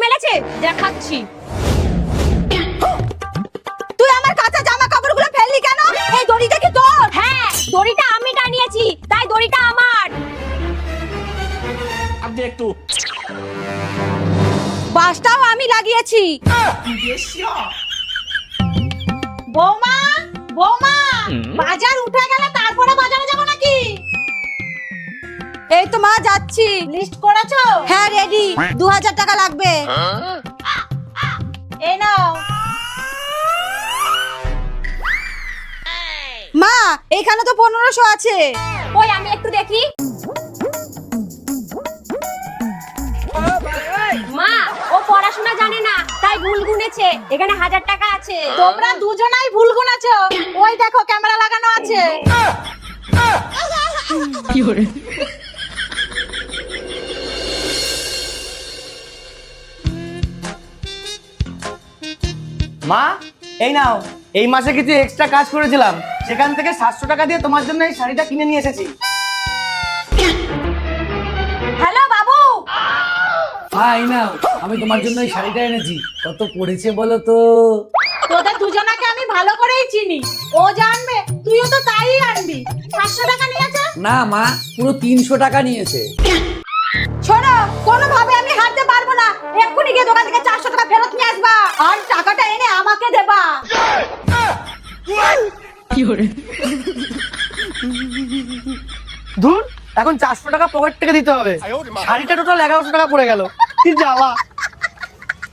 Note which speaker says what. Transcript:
Speaker 1: মেলেছে দেখাচ্ছি।
Speaker 2: তুই আমার কাঁচা জামা কাপড়গুলো ফেললি কেন? এই দড়িটা কি তোর?
Speaker 1: হ্যাঁ, দড়িটা আমি টানিয়েছি, তাই দড়িটা আমার।
Speaker 3: আপনি একটু
Speaker 2: বাসটাও আমি লাগিয়েছি। বৌমা, বৌমা, বাজার উঠে গেলে তারপরে বাজারে যাব নাকি? এই তো মা যাচ্ছি। লিস্ট করেছো? হ্যাঁ রেডি। 2000 টাকা লাগবে। এই নাও। মা, এইখানে তো 1500 আছে।
Speaker 1: ওই আমি একটু দেখি। মা, ও পড়াশোনা জানে না, তাই ভুল গুনেছে। এখানে 1000 টাকা আছে।
Speaker 2: তোমরা দুজনাই ভুল গুনেছো। ওই দেখো ক্যামেরা লাগানো আছে।
Speaker 4: মা, এই নাও। এই মাসে কিছু এক্সট্রা কাজ করেছিলাম, সেখান থেকে 700 টাকা দিয়ে তোমার জন্য এই শাড়িটা কিনে নিয়ে এসেছি।
Speaker 2: হ্যালো বাবু।
Speaker 5: হ্যাঁ এই নাও, আমি তোমার জন্য এই শাড়িটা এনেছি। কত পড়েছে বলো তো?
Speaker 2: তোদের দুজনাকে আমি ভালো করেই চিনি। ও জানবে, তুইও তো তাই আনবি। 500 টাকা নিয়েছে।
Speaker 5: না মা, পুরো 300 টাকা নিয়েছে।
Speaker 2: শোনো, কোনোভাবে আমি হারতে পারবো না। এক্ষুনি গিয়ে দোকান থেকে 400 টাকা ফেরত নিয়ে আসবা, আর টাকাটা এনে আমাকে দেবা।
Speaker 4: ধুর, এখন 400 টাকা পকেট থেকে দিতে হবে। শাড়িটা টোটাল 1100 টাকা পড়ে গেল। কি জ্বালা।